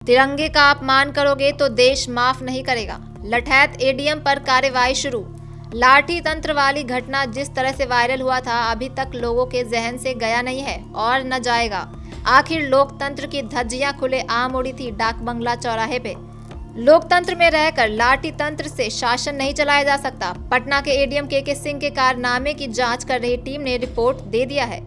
तिरंगे का अपमान करोगे तो देश माफ नहीं करेगा। लठैत एडीएम पर कार्रवाई शुरू। लाठी तंत्र वाली घटना जिस तरह से वायरल हुआ था, अभी तक लोगों के जहन से गया नहीं है और न जाएगा। आखिर लोकतंत्र की धज्जियां खुले आम उड़ी थी डाक बंगला चौराहे पे। लोकतंत्र में रहकर लाठी तंत्र से शासन नहीं चलाया जा सकता। पटना के एडीएम के सिंह के कारनामे की जांच कर रही टीम ने रिपोर्ट दे दिया है।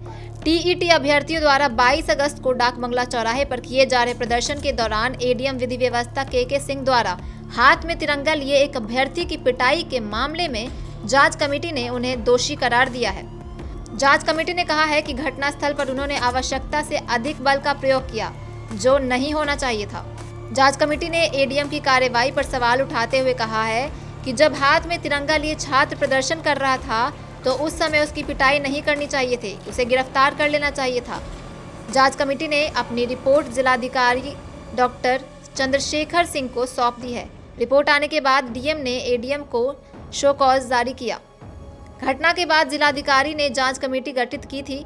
टीईटी अभ्यर्थियों द्वारा 22 अगस्त को डाक बंगला चौराहे पर किए जा रहे प्रदर्शन के दौरान एडीएम विधि व्यवस्था के सिंह द्वारा हाथ में तिरंगा लिए एक अभ्यर्थी की पिटाई के मामले में जांच कमेटी ने उन्हें दोषी करार दिया है। जांच कमेटी ने कहा है कि घटनास्थल पर उन्होंने आवश्यकता से अधिक बल का प्रयोग किया, जो नहीं होना चाहिए था। जांच कमेटी ने एडीएम की कार्रवाई पर सवाल उठाते हुए कहा है कि जब हाथ में तिरंगा लिए छात्र प्रदर्शन कर रहा था तो उस समय उसकी पिटाई नहीं करनी चाहिए थी, उसे गिरफ्तार कर लेना चाहिए था। जांच कमेटी ने अपनी रिपोर्ट जिलाधिकारी डॉक्टर चंद्रशेखर सिंह को सौंप दी है। रिपोर्ट आने के बाद डीएम ने एडीएम को शो कॉज जारी किया। घटना के बाद जिलाधिकारी ने जांच कमेटी गठित की थी।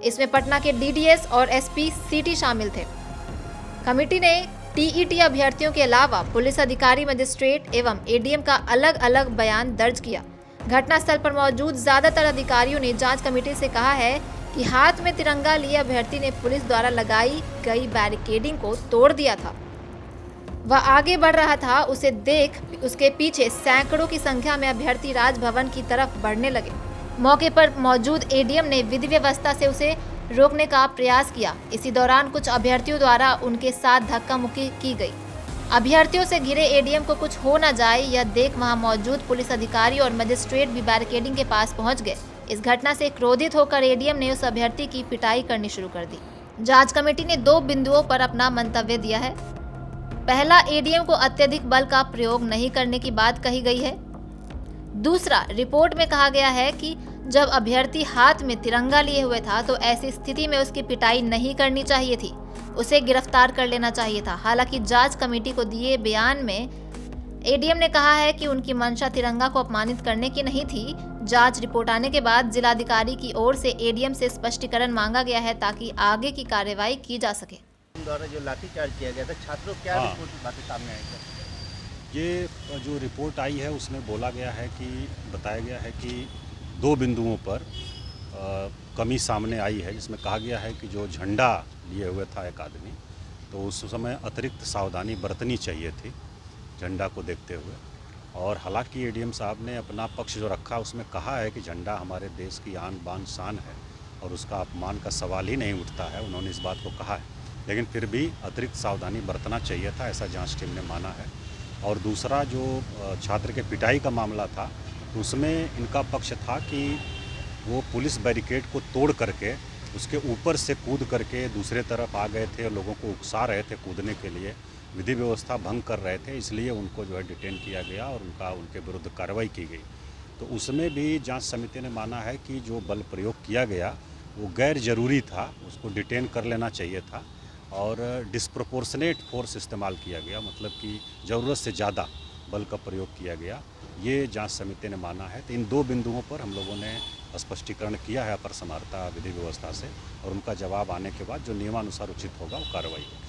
इसमें पटना के डीडीएस और एसपी सिटी शामिल थे। कमेटी ने टीईटी अभ्यर्थियों के अलावा पुलिस अधिकारी, मजिस्ट्रेट एवं एडीएम का अलग अलग बयान दर्ज किया। घटनास्थल पर मौजूद ज्यादातर अधिकारियों ने जांच कमेटी से कहा है कि हाथ में तिरंगा लिए अभ्यर्थी ने पुलिस द्वारा लगाई गई बैरिकेडिंग को तोड़ दिया था। वह आगे बढ़ रहा था, उसे देख उसके पीछे सैकड़ों की संख्या में अभ्यर्थी राजभवन की तरफ बढ़ने लगे। मौके पर मौजूद एडीएम ने विधि व्यवस्था से उसे रोकने का प्रयास किया। इसी दौरान कुछ अभ्यर्थियों द्वारा उनके साथ धक्का मुक्की की गई। अभ्यर्थियों से घिरे एडीएम को कुछ हो न जाए यह देख वहां मौजूद पुलिस अधिकारी और मजिस्ट्रेट भी बैरिकेडिंग के पास पहुंच गए। इस घटना से क्रोधित होकर एडीएम ने उस अभ्यर्थी की पिटाई करनी शुरू कर दी। जांच कमेटी ने 2 बिंदुओं पर अपना मंतव्य दिया है। पहला, एडीएम को अत्यधिक बल का प्रयोग नहीं करने की बात कही गई है। दूसरा, रिपोर्ट में कहा गया है कि जब अभ्यर्थी हाथ में तिरंगा लिए हुए था तो ऐसी स्थिति में उसकी पिटाई नहीं करनी चाहिए थी, उसे गिरफ्तार कर लेना चाहिए था। हालांकि जांच कमेटी को दिए बयान में एडीएम ने कहा है कि उनकी मंशा तिरंगा को अपमानित करने की नहीं थी। जांच रिपोर्ट आने के बाद जिलाधिकारी की ओर से एडीएम से स्पष्टीकरण मांगा गया है ताकि आगे की कार्रवाई की जा सके। द्वारा जो लाठीचार्ज किया गया था, छात्रों क्या रिपोर्ट बातें सामने आई है? ये जो रिपोर्ट आई है उसमें बोला गया है कि बताया गया है कि 2 बिंदुओं पर कमी सामने आई है, जिसमें कहा गया है कि जो झंडा लिए हुए था एक आदमी, तो उस समय अतिरिक्त सावधानी बरतनी चाहिए थी झंडा को देखते हुए। और हालांकि एडीएम साहब ने अपना पक्ष जो रखा उसमें कहा है कि झंडा हमारे देश की आन बान शान है और उसका अपमान का सवाल ही नहीं उठता है, उन्होंने इस बात को कहा है। लेकिन फिर भी अतिरिक्त सावधानी बरतना चाहिए था, ऐसा जांच टीम ने माना है। और दूसरा, जो छात्र के पिटाई का मामला था उसमें इनका पक्ष था कि वो पुलिस बैरिकेड को तोड़ करके उसके ऊपर से कूद करके दूसरे तरफ आ गए थे, लोगों को उकसा रहे थे कूदने के लिए, विधि व्यवस्था भंग कर रहे थे, इसलिए उनको जो है डिटेन किया गया और उनके विरुद्ध कार्रवाई की गई। तो उसमें भी जांच समिति ने माना है कि जो बल प्रयोग किया गया वो गैर जरूरी था, उसको डिटेन कर लेना चाहिए था और डिस्प्रोपोर्शनेट फोर्स इस्तेमाल किया गया, मतलब कि ज़रूरत से ज़्यादा बल का प्रयोग किया गया, ये जांच समिति ने माना है। तो इन 2 बिंदुओं पर हम लोगों ने स्पष्टीकरण किया है अपर समाहर्ता विधि व्यवस्था से और उनका जवाब आने के बाद जो नियमानुसार उचित होगा वो कार्रवाई होगी।